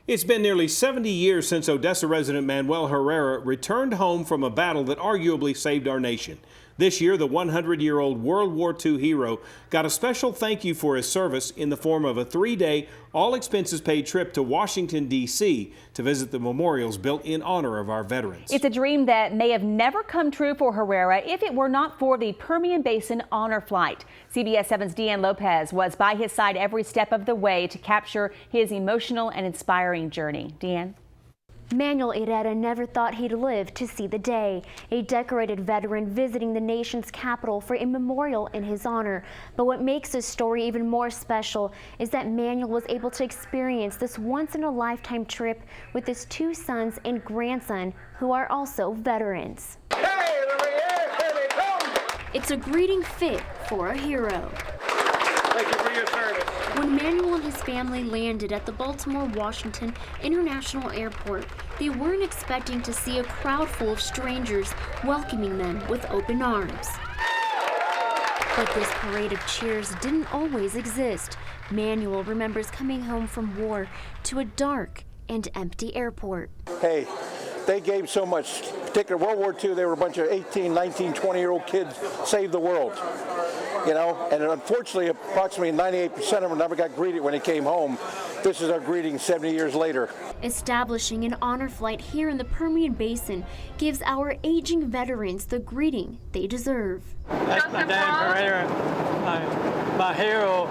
It's been nearly 70 years since Odessa resident Manuel Herrera returned home from a battle that arguably saved our nation. This year, the 100-year-old World War II hero got a special thank you for his service in the form of a 3-day, all-expenses-paid trip to Washington, D.C. to visit the memorials built in honor of our veterans. It's a dream that may have never come true for Herrera if it were not for the Permian Basin Honor Flight. CBS 7's Deanne Lopez was by his side every step of the way to capture his emotional and inspiring journey. Deanne? Manuel Herrera never thought he'd live to see the day, a decorated veteran visiting the nation's capital for a memorial in his honor. But what makes this story even more special is that Manuel was able to experience this once-in-a-lifetime trip with his 2 sons and grandson, who are also veterans. Hey, here they come! It's a greeting fit for a hero. Thank you for your service. When Manuel and his family landed at the Baltimore-Washington International Airport, they weren't expecting to see a crowd full of strangers welcoming them with open arms. But this parade of cheers didn't always exist. Manuel remembers coming home from war to a dark and empty airport. Hey, they gave so much. Particularly World War II, they were a bunch of 18, 19, 20-year-old kids, saved the world. You know, and unfortunately, approximately 98% of them never got greeted when they came home. This is our greeting 70 years later. Establishing an honor flight here in the Permian Basin gives our aging veterans the greeting they deserve. That's my dad, Herrera, my hero.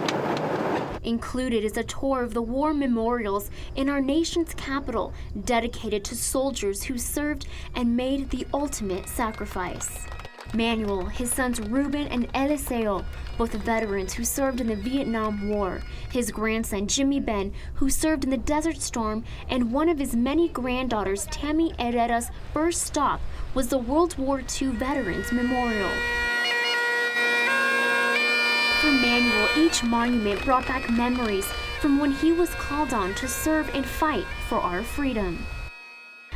Included is a tour of the war memorials in our nation's capital, dedicated to soldiers who served and made the ultimate sacrifice. Manuel, his sons Ruben and Eliseo, both veterans who served in the Vietnam War, his grandson Jimmy Ben, who served in the Desert Storm, and one of his many granddaughters, Tammy Herrera's first stop was the World War II Veterans Memorial. For Manuel, each monument brought back memories from when he was called on to serve and fight for our freedom.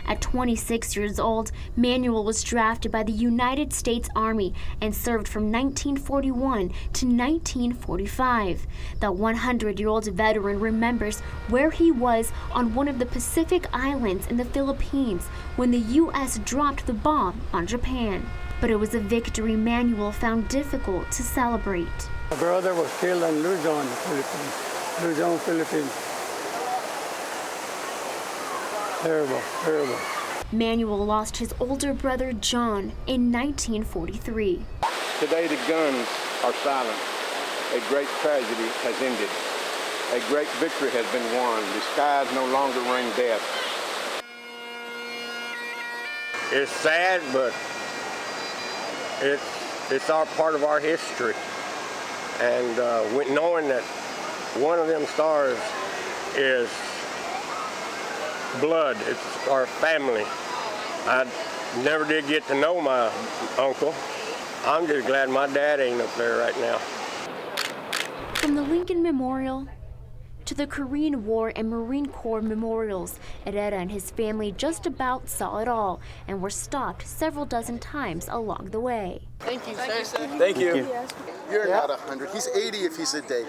At 26 years old, Manuel was drafted by the United States Army and served from 1941 to 1945. The 100-year-old veteran remembers where he was on one of the Pacific Islands in the Philippines when the U.S. dropped the bomb on Japan. But it was a victory Manuel found difficult to celebrate. My brother was killed in Luzon, Philippines. Terrible, terrible. Manuel lost his older brother John in 1943. Today the guns are silent. A great tragedy has ended. A great victory has been won. The skies no longer rain death. It's sad, but it's our part of our history. And knowing that one of them stars is blood, it's our family. I never did get to know my uncle. I'm just glad my dad ain't up there right now. From the Lincoln Memorial to the Korean War and Marine Corps memorials, Herrera and his family just about saw it all and were stopped several dozen times along the way. Thank you, sir. Thank you. You're not 100. He's 80 if he's a day.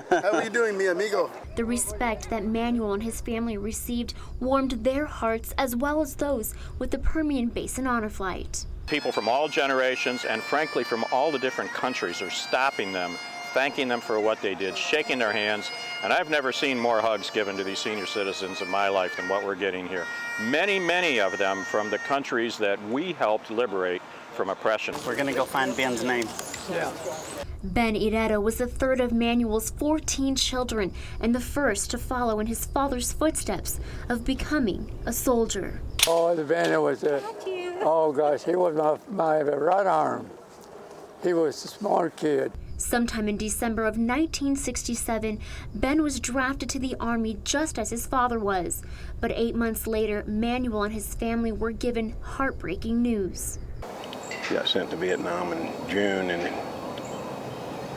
How are you doing, mi amigo? The respect that Manuel and his family received warmed their hearts as well as those with the Permian Basin Honor Flight. People from all generations and frankly from all the different countries are stopping them, thanking them for what they did, shaking their hands, and I've never seen more hugs given to these senior citizens in my life than what we're getting here. Many, many of them from the countries that we helped liberate from oppression. We're gonna go find Ben's name. Yeah. Ben Herrera was the third of Manuel's 14 children and the first to follow in his father's footsteps of becoming a soldier. Oh, the Ben was oh gosh, he was my right arm. He was a smart kid. Sometime in December of 1967, Ben was drafted to the Army just as his father was. But 8 months later, Manuel and his family were given heartbreaking news. He got sent to Vietnam in June, and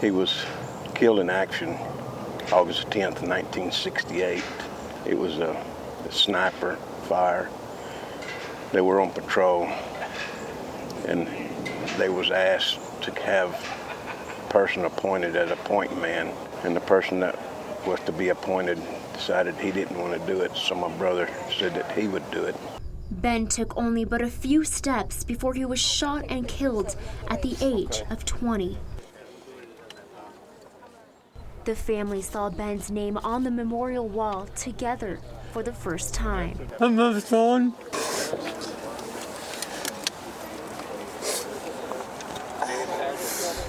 he was killed in action August 10th, 1968. It was a sniper fire. They were on patrol, and they was asked to have a person appointed as a point man, and the person that was to be appointed decided he didn't want to do it, so my brother said that he would do it. Ben took only but a few steps before he was shot and killed at the age of 20. The family saw Ben's name on the memorial wall together for the first time. I'm not son.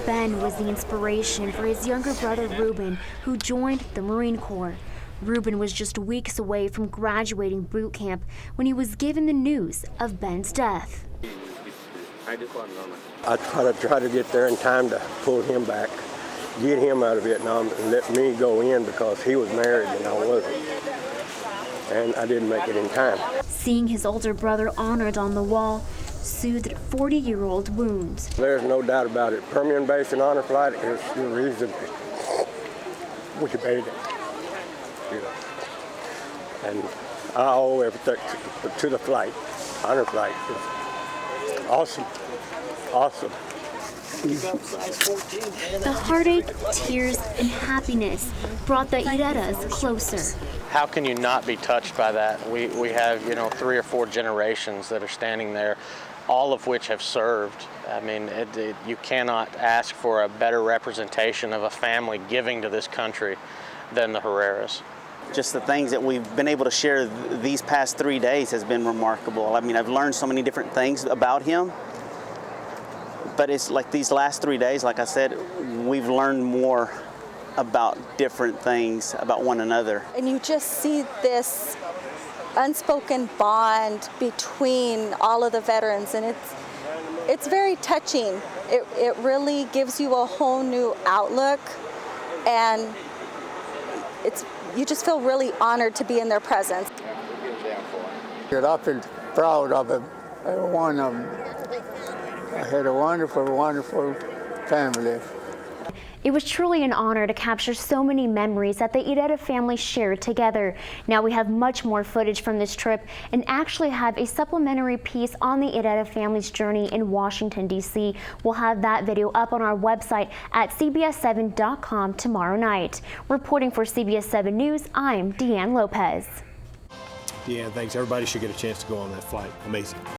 Ben was the inspiration for his younger brother Ruben, who joined the Marine Corps. Ruben was just weeks away from graduating boot camp when he was given the news of Ben's death. I try to get there in time to pull him back, get him out of Vietnam, and let me go in because he was married and I wasn't. And I didn't make it in time. Seeing his older brother honored on the wall soothed 40-year-old wounds. There's no doubt about it. Permian Basin Honor Flight is the reason we made it. You know. And I owe everything to the flight. Honor Flight is awesome. Awesome. The heartache, tears, and happiness brought the Iretas closer. How can you not be touched by that? We have, 3 or 4 generations that are standing there, all of which have served. I mean, you cannot ask for a better representation of a family giving to this country than the Herreras. Just the things that we've been able to share these past 3 days has been remarkable. I mean, I've learned so many different things about him, but it's like these last 3 days, like I said, we've learned more about different things about one another. And you just see this unspoken bond between all of the veterans, and it's very touching. It really gives you a whole new outlook, and you just feel really honored to be in their presence. I feel proud of him, every one of them. I had a wonderful, wonderful family. It was truly an honor to capture so many memories that the Ireta family shared together. Now we have much more footage from this trip and actually have a supplementary piece on the Ireta family's journey in Washington, D.C. We'll have that video up on our website at CBS7.com tomorrow night. Reporting for CBS 7 News, I'm Deanne Lopez. Deanne, thanks. Everybody should get a chance to go on that flight. Amazing.